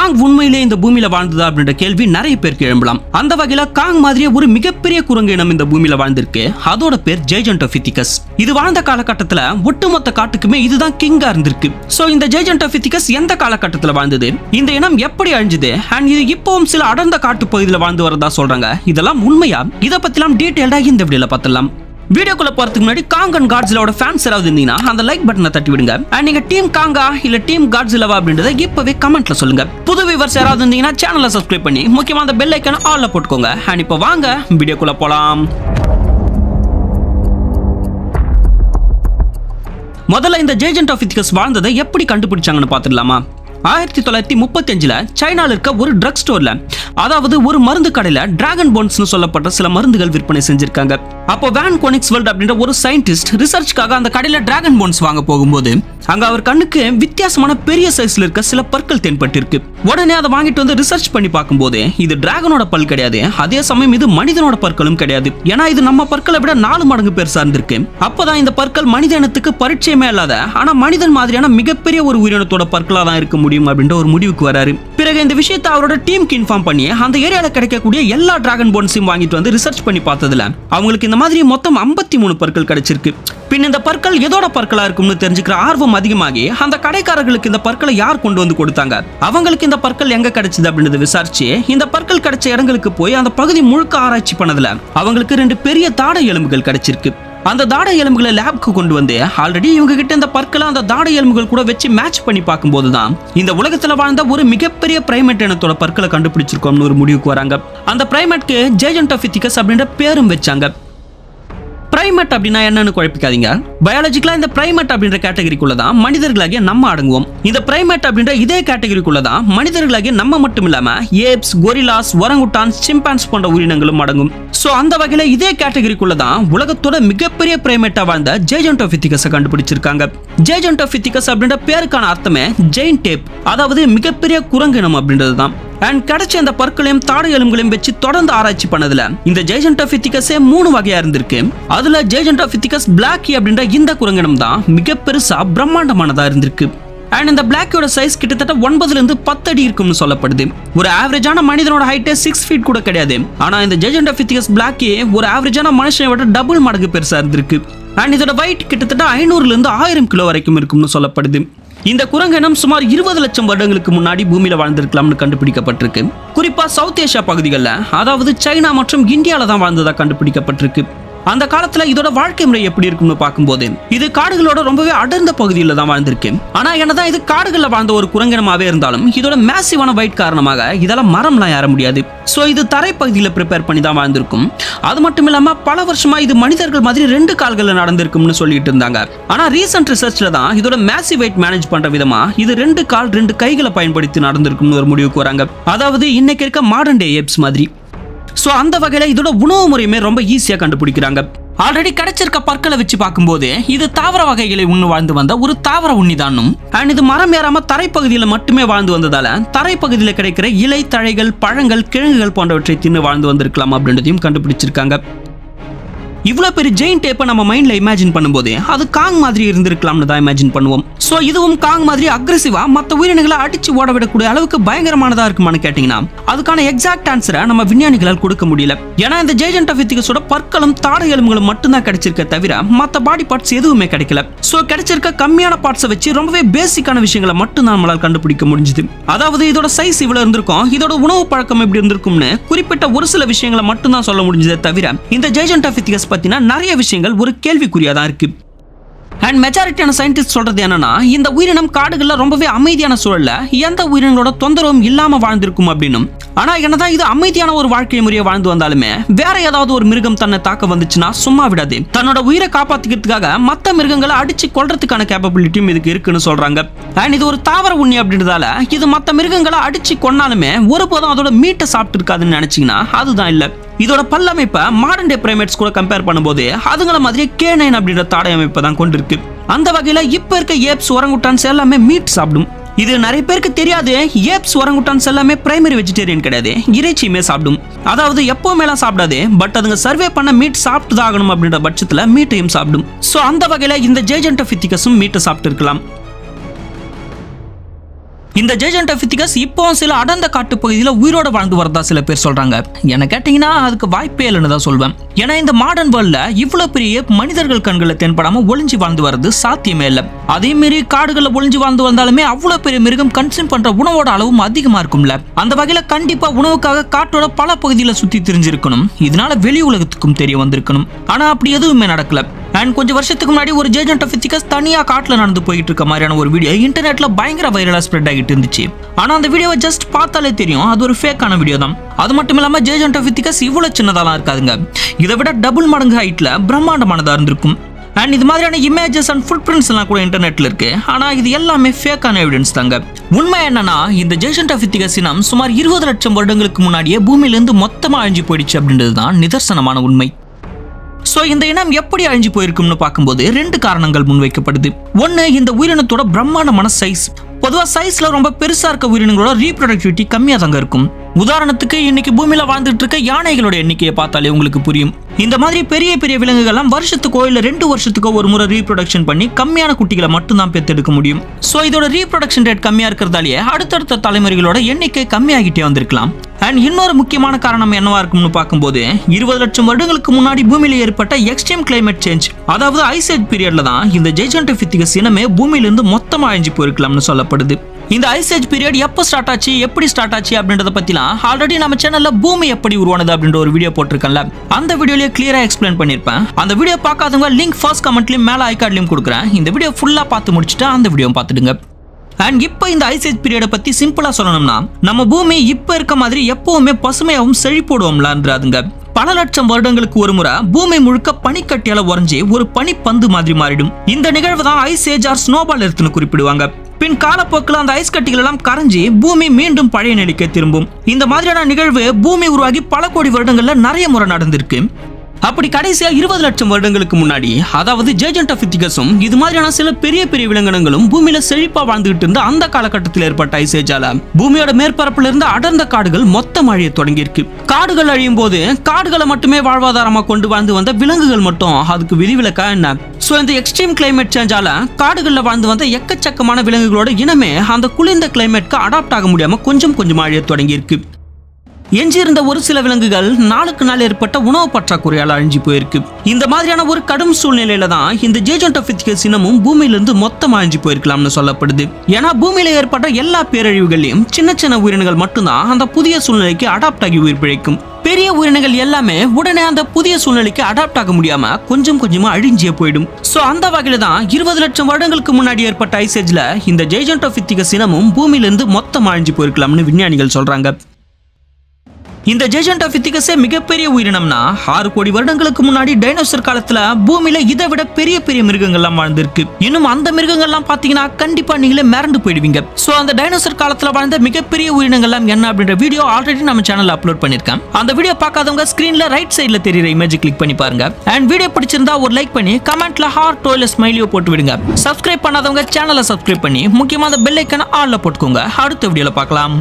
காங் உண்மையிலே இந்த பூமியில வாழ்ந்ததா அப்படின்ற கேள்வி நிறைய பேருக்கு எழும்பலாம். அந்த வகையில காங் மாதிரியே ஒரு மிகப்பெரிய குரங்கு இனம் இந்த பூமியில வாழ்ந்திருக்கு. அதோட பேர் ஜெய்ஜென்டோபித்திகஸ். இது வாழ்ந்த காலகட்டத்துல ஒட்டுமொத்த காட்டுக்குமே இதுதான் கிங்கா இருந்திருக்கு. சோ இந்த ஜெய்ஜென்டோபித்திகஸ் எந்த காலகட்டத்துல வாழ்ந்தது, இந்த இனம் எப்படி அழிஞ்சது, அண்ட் இது இப்பவும் சில அடர்ந்த காட்டு பகுதியில் வாழ்ந்து வரதா சொல்றாங்க. இதெல்லாம் உண்மையா? இத பத்திலாம் டீடைல்டா இந்த வீடியோல பார்த்தலாம். வீடியோக்குள்ள போறதுக்கு முன்னாடி காங் அண்ட் காட்ஸிலாவோட ஃபேன்ஸ் யாராவது இருந்தீங்கன்னா அந்த லைக் பட்டனை தட்டி விடுங்க. அண்ட் நீங்க டீம் காங்கா இல்ல டீம் காட்ஸிலாவா அப்படின்றத இப்பவே கமெண்ட்ல சொல்லுங்க. புது வியூவர்ஸ் யாராவது இருந்தீங்கன்னா சேனலை சப்ஸ்கிரைப் பண்ணி முக்கியமா அந்த பெல் ஐகானை ஆல்ல போட்டுக்கோங்க. அண்ட் இப்போ வாங்க வீடியோக்குள்ள போலாம். முதல்ல இந்த ஜெய்ஜென்டோபித்திகஸ் வாழ்ந்ததை எப்படி கண்டுபிடிச்சாங்கன்னு பாத்துடலாமா? 1935 சைனால இருக்க ஒரு ட்ரக் ஸ்டோர்ல, அதாவது ஒரு மருந்து கடையில டிராகன் போன்ஸ்னு சொல்லப்பட்ட சில மருந்துகள் விற்பனை செஞ்சிருக்காங்க. அப்போ வேன் கொனிக்ஸ்வெல்ட் அப்படின்ற ஒரு சயின்டிஸ்ட் ரிசர்ச்காக அந்த கடையில டிராகன் போன்ஸ் வாங்க போகும்போது அங்க அவர் கண்ணுக்கு வித்தியாசமான பெரிய சைஸ்ல இருக்க சில பற்கள் தென்பட்டிருக்கு. உடனே அதை வாங்கிட்டு வந்து ரிசர்ச் பண்ணி பார்க்கும்போது இது டிராகனோட பல் கிடையாது, அதே சமயம் இது மனிதனோட பற்களும் கிடையாது. ஏன்னா இது நம்ம பற்களை விட 4 மடங்கு பெருசா இருந்திருக்கு. அப்பதான் இந்த பற்கள் மனித இனத்துக்கு பரிச்சயமே இல்லாத ஆனா மனிதன் மாதிரியான மிகப்பெரிய ஒரு உயிரினத்தோட பற்களா தான் இருக்க முடியும் அப்படின்ற ஒரு முடிவுக்கு வராரு. பிறகு இந்த விஷயத்தை அவரோட டீமுக்கு இன்ஃபார்ம் பண்ணி அந்த ஏரியால கிடைக்கக்கூடிய எல்லா டிராகன் போன்ஸையும் வாங்கிட்டு வந்து ரிசர்ச் பண்ணி பார்த்ததுல அவங்களுக்கு இந்த மாதிரி மொத்தம் 53 பற்கள் கிடைச்சிருக்கு. பின் இந்த பற்கள் எதோட பற்களா இருக்கும்னு தெரிஞ்சுக்கிற ஆர்வம் அதிகமாகி அந்த கடைக்காரர்களுக்கு இந்த பற்களை யார் கொண்டு வந்து கொடுத்தாங்க, அவங்களுக்கு இந்த பற்கள் எங்க கிடைச்சது அப்படின்றத விசாரிச்சு இந்த பற்கள் கிடைச்ச இடங்களுக்கு போய் அந்த பகுதி முழுக்க ஆராய்ச்சி பண்ணதுல அவங்களுக்கு 2 பெரிய தாடை எலும்புகள் கிடைச்சிருக்கு. அந்த தாடை எலும்புகளை லேப்க்கு கொண்டு வந்து ஆல்ரெடி இவங்க கிட்ட இந்த பற்களை அந்த தாடை எலும்புகள் கூட வச்சு மேட்ச் பண்ணி பார்க்கும்போது தான் இந்த உலகத்துல வாழ்ந்த ஒரு மிகப்பெரிய பிரைமேட் இனத்தோட பற்களை கண்டுபிடிச்சிருக்கோம்னு ஒரு முடிவுக்கு வராங்க. அந்த பிரைமேட்க்கு ஜெய்ஜென்டோபித்திகஸ் அப்படின்ற பேரும் வச்சாங்க. பிரைமேட் அப்படின்னா என்னன்னு குழப்பிக்காதீங்க. பயாலஜிக்கலா இந்த பிரைமேட் அப்படின்ற கேட்டகரிக்குள்ள தான் மனிதர்களாகிய நம்ம அடங்குவோம். இந்த பிரைமேட் அப்படின்ற இதே கேட்டகரிக்குள்ள தான் மனிதர்களாகிய நம்ம மட்டும் இல்லாம ஏப்ஸ், கொரில்லாஸ், ஒரங்குட்டான்ஸ், சிம்பான்ஸ் போன்ற உயிரினங்களும் அடங்கும். சோ அந்த வகையில இதே கேட்டகரிக்குள்ள தான் உலகத்தோட மிகப்பெரிய பிரைமேட்டா வாழ்ந்த ஜெய்ஜென்டோபித்திகஸை கண்டுபிடிச்சிருக்காங்க. ஜெய்ஜென்டோபித்திகஸ் அப்படின்ற பேருக்கான அர்த்தமே ஜெயின் டேப், அதாவது மிகப்பெரிய குரங்கினம் அப்படின்றது தான். அண்ட் கிடைச்ச அந்த பற்களையும் தாடை எலும்புகளையும் வச்சு தொடர்ந்து ஆராய்ச்சி பண்ணதுல இந்த ஜெய்ஜென்டோபித்திகஸே 3 வகையா இருந்திருக்கு. அதுல ஜெய்ஜென்டோபித்திகஸ் பிளாக்கி அப்படின்ற இந்த குரங்கினம் தான் மிக பெருசா பிரம்மாண்டமானதா இருந்திருக்கு. அண்ட் இந்த பிளாக்கியோட சைஸ் கிட்டத்தட்ட 9 லிருந்து 10 அடி இருக்கும்னு சொல்லப்படுது. ஒரு ஆவரேஜான மனிதனோட ஹைட்டே 6 ஃபீட் கூட கிடையாது. ஆனா இந்த ஜெய்ஜென்டோபித்திகஸ் பிளாக்கி ஒரு ஆவரேஜான மனுஷனை விட டபுள் மடங்கு பெருசா இருந்திருக்கு. அண்ட் இதோட வெயிட் கிட்டத்தட்ட 500 லிருந்து 1000 கிலோ வரைக்கும் இருக்கும்னு சொல்லப்படுது. இந்த குரங்கினம் சுமார் 20 லட்சம் வருடங்களுக்கு முன்னாடி பூமியில வாழ்ந்திருக்கலாம்னு கண்டுபிடிக்கப்பட்டிருக்கு. குறிப்பா சவுத் ஏஷியா பகுதிகளில், அதாவது சைனா மற்றும் இந்தியால தான் வாழ்ந்ததா கண்டுபிடிக்கப்பட்டிருக்கு. அந்த காலத்துல இதோட வாழ்க்கை முறை எப்படி இருக்கும்னு பார்க்கும்போது இது காடுகளோட ரொம்பவே அடர்ந்த பகுதியில் தான் வாழ்ந்திருக்கு. ஆனா என்னதான் இது காடுகள்ல வாழ்ந்த ஒரு குரங்கினமாவே இருந்தாலும் இதோட மேசிவான வெயிட் காரணமாக இதெல்லாம் மரம்லாம் ஏற முடியாது. சோ இது தரைப்பகுதியில ப்ரிப்பேர் பண்ணி தான் வாழ்ந்திருக்கும். அது மட்டும் இல்லாம பல வருஷமா இது மனிதர்கள் மாதிரி 2 கால்கள்ல நடந்திருக்கும்னு சொல்லிட்டு இருந்தாங்க. ஆனா ரீசெண்ட் ரிசர்ச்ல தான் இதோட மேசிவ் வெயிட் மேனேஜ் பண்ற விதமா இது 2 கால் 2 கைகளை பயன்படுத்தி நடந்திருக்கும்னு ஒரு முடிவுக்கு வராங்க. அதாவது இன்னைக்கு இருக்க மாடர்ன் டே ஏப்ஸ் மாதிரி. சோ அந்த வகையில இதோட உணவு முறையுமே ரொம்ப ஈஸியா கண்டுபிடிக்கிறாங்க. ஆல்ரெடி கிடைச்சிருக்க பற்களை வச்சு பார்க்கும்போது இது தாவர வகைகளை உண்ணு வாழ்ந்து வந்த ஒரு தாவர உண்ணிதானும். அண்ட் இது மரம் ஏறாம தரைப்பகுதியில் மட்டுமே வாழ்ந்து வந்ததால தரைப்பகுதியில் கிடைக்கிற இலை, தழைகள், பழங்கள், கிழங்குகள் போன்றவற்றை தின்னு வாழ்ந்து வந்திருக்கலாம் அப்படின்றதையும் கண்டுபிடிச்சிருக்காங்க. இவ்வளவு பெரிய ஜெயின் டேப்பை நம்ம மைண்ட்ல இமேஜின் பண்ணும்போது அது காங் மாதிரி இருந்திருக்கலாம்னு தான் இமேஜின் பண்ணுவோம். சோ இதுவும் காங் மாதிரி அக்ரெசிவா மற்ற உயிரினங்களை அடிச்சு ஓட விடக்கூடிய அளவுக்கு பயங்கரமானதா இருக்குமான்னு கேட்டீங்கன்னா அதுக்கான எக்ஸாக்ட் ஆன்சரை நம்ம விஞ்ஞானிகளால் கொடுக்க முடியல. ஏன்னா இந்த ஜெய்ஜென்டோபித்திகஸோட பற்களும் தாடை எலும்புகளும் மட்டும்தான் கிடைச்சிருக்க தவிர மற்ற பாடி பார்ட்ஸ் எதுவுமே கிடைக்கல. சோ கிடைச்சிருக்க கம்மியான பார்ட்ஸை வச்சு ரொம்பவே பேசிக்கான விஷயங்களை மட்டும் நம்மளால் கண்டுபிடிக்க முடிஞ்சது. அதாவது இதோட சைஸ் இவ்வளவு இருந்திருக்கும், இதோட உணவு பழக்கம் எப்படி இருந்திருக்கும்னு குறிப்பிட்ட ஒரு சில விஷயங்களை மட்டும் தான் சொல்ல முடிஞ்சதே தவிர இந்த ஜெய்ஜென்டோபித்திகஸ் பத்தின நிறைய விஷயங்கள் ஒரு கேள்விக்குறியா தான் இருக்கு. அண்ட் மெஜாரிட்டியான சயின்டிஸ்ட் சொல்றது என்னன்னா இந்த உயிரினம் காடுகள்ல ரொம்பவே அமைதியான சூழல்ல எந்த உயிரினங்களோட தொந்தரவும் இல்லாம வாழ்ந்திருக்கும் அப்படின்னும். ஆனா என்னதான் இது அமைதியான ஒரு வாழ்க்கை முறையை வாழ்ந்து வந்தாலுமே வேற ஏதாவது ஒரு மிருகம் தன்னை தாக்க வந்துச்சுன்னா சும்மா விடாது. தன்னோட உயிரை காப்பாத்திக்கிறதுக்காக மற்ற மிருகங்களை அடிச்சு கொல்றதுக்கான கேப்பபிலிட்டியும் இதுக்கு இருக்குன்னு சொல்றாங்க. அண்ட் இது ஒரு தாவர உண்ணி அப்படின்றதால இது மற்ற மிருகங்களை அடிச்சு கொன்னாலுமே ஒருபோதும் அதோட மீட்டை சாப்பிட்டு இருக்காதுன்னு நினைச்சீங்கன்னா அதுதான் இல்ல. இதோட பல்லமைப்பை மாடர்ன் டே பிரைமேட்ஸ் கூட கம்பேர் பண்ணும்போது அதுங்கள மாதிரி K9 அப்படின்ற தாடை அமைப்பை தான் கொண்டிருக்கு. அந்த வகையில இப்ப இருக்க ஏப்ஸ், ஒரங்குட்டான்ஸ் எல்லாமே மீட் சாப்பிடும். இது நிறைய பேருக்கு தெரியாது. ஏப்ஸ், ஒரங்குட்டான்ஸ் எல்லாமே பிரைமரி வெஜிடேரியன் கிடையாது, இறைச்சியுமே சாப்பிடும். அதாவது எப்பவுமே எல்லாம் சாப்பிடாது, பட் அதுங்க சர்வே பண்ண மீட் சாப்பிட்டு தான் ஆகணும் அப்படின்ற பட்சத்துல மீட்டையும் சாப்பிடும். சோ அந்த வகையில இந்த ஜெய்ஜென்டோபித்திகஸும் மீட்டை சாப்பிட்டு இருக்கலாம். இந்த ஜெய்ஜென்டோபித்திகஸ் இப்போ சில அடர்ந்த காட்டு பகுதியில் உயிரோட வாழ்ந்து வரதா சில பேர் சொல்றாங்க. என்ன கேட்டீங்கன்னா அதுக்கு வாய்ப்பே இல்லைன்னு தான் சொல்வேன். ஏன்னா இந்த மாடர்ன் வேர்ல்ட்ல இவ்வளவு பெரிய மனிதர்கள் கண்களை தென்படாம ஒளிஞ்சு வாழ்ந்து வர்றது சாத்தியமே இல்லை. அதே மாரி காடுகளில் ஒளிஞ்சு வாழ்ந்து வந்தாலுமே அவ்வளவு பெரிய மிருகம் கன்சியூம் பண்ற உணவோட அளவும் அதிகமா இருக்கும்ல. அந்த வகையில கண்டிப்பா உணவுக்காக காட்டோட பல பகுதியில் சுத்தி தெரிஞ்சிருக்கணும். இதனால வெளி உலகத்துக்கும் தெரிய வந்திருக்கணும். ஆனா அப்படி எதுவுமே நடக்கல. அண்ட் கொஞ்சம் வருஷத்துக்கு முன்னாடி ஒரு ஜெய்ஜென்டோபித்திகஸ் தனியா காட்டுல நடந்து போயிட்டு இருக்க மாதிரியான ஒரு வீடியோ இன்டர்நெட்ல பயங்கர வைரலா ஸ்ப்ரெட் ஆகிட்டு இருந்துச்சு. ஆனா அந்த வீடியோவை ஜஸ்ட் பார்த்தாலே தெரியும் அது ஒரு ஃபேக்கான வீடியோ தான். அது மட்டும் இல்லாம ஜெய்ஜென்டோபித்திகஸ் இவ்வளவு சின்னதாலாம் இருக்காதுங்க. இதை விட டபுள் மடங்கு ஹைட்ல பிரம்மாண்டமானதா இருந்திருக்கும். அண்ட் இது மாதிரியான இமேஜஸ் அண்ட் ஃபுட் பிரிண்ட்ஸ் எல்லாம் கூட இன்டர்நெட்ல இருக்கு. ஆனா இது எல்லாமே ஃபேக்கான எவிடன்ஸ் தாங்க. உண்மை என்னன்னா இந்த ஜெய்ஜென்டோபித்திகஸ் இனம் சுமார் 20 லட்சம் வருடங்களுக்கு முன்னாடியே பூமியிலிருந்து மொத்தமா அழிஞ்சு போயிடுச்சு அப்படின்றது தான் நிதர்சனமான உண்மை. சோ இந்த இனம் எப்படி அழிஞ்சு போயிருக்கும்னு பார்க்கும்போது 2 காரணங்கள் முன்வைக்கப்படுது. ஒன்னு, இந்த உயிரினத்தோட பிரம்மாண்டமான சைஸ். பொதுவா சைஸ்ல ரொம்ப பெருசா இருக்க உயிரினங்களோட ரீப்ரொடக்டிவிட்டி கம்மியா தாங்க இருக்கும். உதாரணத்துக்கு இன்னைக்கு பூமியில வாழ்ந்துட்டு இருக்க யானைகளோட எண்ணிக்கையை பார்த்தாலே உங்களுக்கு புரியும். இந்த மாதிரி பெரிய பெரிய விலங்குகள்லாம் வருஷத்துக்கோ இல்ல 2 வருஷத்துக்கோ ஒரு முறை ரீப்ரொடக்ஷன் பண்ணி கம்மியான குட்டிகளை மட்டும் தான் பெத்தெடுக்க முடியும். சோ இதோட ரீப்ரொடக்ஷன் ரேட் கம்மியா இருக்கிறதாலேயே அடுத்தடுத்த தலைமுறைகளோட எண்ணிக்கை கம்மியாகிட்டே வந்திருக்கலாம். அண்ட் இன்னொரு முக்கியமான காரணம் என்னவா இருக்கும்னு பார்க்கும்போது 20 லட்சம் வருடங்களுக்கு முன்னாடி பூமியில ஏற்பட்ட எக்ஸ்ட்ரீம் கிளைமேட் சேஞ்ச், அதாவது ஐஸ் ஏஜ் பீரியட்ல தான் இந்த ஜெய்ஜென்டோபித்திகஸ் இனமே பூமியிலிருந்து மொத்தமா அழிஞ்சு போயிருக்கலாம்னு சொல்லப்படுது. இந்த ஐஸ் ஏஜ் பீரியட் எப்போ ஸ்டார்ட் ஆச்சு, எப்படி ஸ்டார்ட் ஆச்சு அப்படின்றத பத்திலாம் ஆல்ரெடி நம்ம சேனல்ல பூமி எப்படி உருவானது அப்படின்ற ஒரு வீடியோ போட்டிருக்கேன்ல. அந்த வீடியோலயே கிளியரா எக்ஸ்பிளைன் பண்ணிருப்பேன். அந்த வீடியோ பார்க்காதவங்க லிங்க் ஃபர்ஸ்ட் கமெண்ட்லயும் மேல ஐ கார்ட்லயும் கொடுக்குறேன். இந்த வீடியோ ஃபுல்லா பார்த்து முடிச்சுட்டு அந்த வீடியோ பார்த்துடுங்க. அண்ட் இப்போ இந்த ஐஸ் ஏஜ் பீரியட பத்தி சிம்பிளா சொல்லணும்னா நம்ம பூமி இப்போ இருக்க மாதிரி எப்பவுமே பசுமையாவும் செழிப்போடுவோம்லான்றாதுங்க. பல லட்சம் வருடங்களுக்கு ஒரு முறை பூமி முழுக்க பனிக்கட்டியால உறைஞ்சி ஒரு பனிப்பந்து மாதிரி மாறிடும். இந்த நிகழ்வு தான் ஐஸ் ஏஜ் ஆர் ஸ்னோபால் எர்த்னு குறிப்பிடுவாங்க. பின் காலப்போக்கில் அந்த ஐஸ் கட்டிகள் எல்லாம் கரைஞ்சி பூமி மீண்டும் பழைய நிலைக்கு திரும்பும். இந்த மாதிரியான நிகழ்வு பூமி உருவாகி பல கோடி வருடங்கள்ல நிறைய முறை நடந்திருக்கு. அப்படி கடைசியா 20 லட்சம் வருடங்களுக்கு முன்னாடி, அதாவது ஜெய்ஜென்டோபித்திகஸும் இது மாதிரியான சில பெரிய பெரிய விலங்கினங்களும் பூமியில செழிப்பா வாழ்ந்துகிட்டு இருந்த அந்த காலகட்டத்தில் ஏற்பட்ட ஐஸ் ஏஜால பூமியோட மேற்பரப்புல இருந்த அடர்ந்த காடுகள் மொத்தம் அழிய தொடங்கி இருக்கு. காடுகள் அழியும் போது காடுகளை மட்டுமே வாழ்வாதாரமா கொண்டு வாழ்ந்து வந்த விலங்குகள் மட்டும் அதுக்கு விதிவிலக்கா என்ன? சோ இந்த எக்ஸ்ட்ரீம் கிளைமேட் சேஞ்சால காடுகள்ல வாழ்ந்து வந்த எக்கச்சக்கமான விலங்குகளோட இனமே அந்த குளிர்ந்த கிளைமேட்க்கு அடாப்ட் ஆக முடியாம கொஞ்சம் கொஞ்சமா அழிய தொடங்கி இருக்கு. எஞ்சியிருந்த ஒரு சில விலங்குகள் நாளுக்கு நாள் ஏற்பட்ட உணவு பற்றாக்குறையால் அழிஞ்சு போயிருக்கு. இந்த மாதிரியான ஒரு கடும் சூழ்நிலையில தான் இந்த ஜெய்ஜென்டோபித்திகஸ் இனமும் பூமியிலிருந்து மொத்தம் அழிஞ்சு போயிருக்கலாம்னு சொல்லப்படுது. ஏன்னா பூமியில ஏற்பட்ட எல்லா பேரழிவுகளையும் சின்ன சின்ன உயிரினங்கள் மட்டும்தான் அந்த புதிய சூழ்நிலைக்கு அடாப்ட் ஆகி உயிர் பிழைக்கும். பெரிய உயிரினங்கள் எல்லாமே உடனே அந்த புதிய சூழ்நிலைக்கு அடாப்ட் ஆக முடியாம கொஞ்சம் கொஞ்சமா அழிஞ்சே போயிடும். சோ அந்த வகையில தான் 20 லட்சம் வருடங்களுக்கு முன்னாடி ஏற்பட்ட ஐஸ் ஏஜ்ல இந்த ஜெய்ஜென்டோபித்திகஸ் இனமும் பூமியிலிருந்து மொத்தம் அழிஞ்சு போயிருக்கலாம்னு விஞ்ஞானிகள் சொல்றாங்க. இந்த ஜெய்ஜென்டோபித்திகஸே மிகப்பெரிய உயிரினம்னா 6 கோடி வருடங்களுக்கு முன்னாடி டைனோசர் காலத்துல பூமியில இதை விட பெரிய பெரிய மிருகங்கள்லாம் வாழ்ந்திருக்கு. இன்னும் அந்த மிருகங்கள்லாம் பாத்தீங்கன்னா கண்டிப்பா நீங்களே மிரண்டு போயிடுவீங்க. சோ அந்த டைனோசர் காலத்துல வாழ்ந்த மிகப்பெரிய உயிரினங்கள்லாம் என்ன அப்படின்ற வீடியோ ஆல்ரெடி நம்ம சேனல்ல அப்லோட் பண்ணிருக்கேன். அந்த வீடியோ பார்க்காதவங்க ஸ்கிரீன்ல ரைட் சைடுல தெரியுற இமேஜ் கிளிக் பண்ணி பாருங்க. அண்ட் வீடியோ பிடிச்சிருந்தா ஒரு லைக் பண்ணி கமெண்ட்ல ஹார்ட் இல்ல ஸ்மைலியோ போட்டு விடுங்க. சப்ஸ்கிரைப் பண்ணாதவங்க சேனலை சப்ஸ்கிரைப் பண்ணி முக்கியமா அந்த பெல் ஐகானை ஆல்ல போட்டுக்கோங்க. அடுத்த வீடியோல பார்க்கலாம்.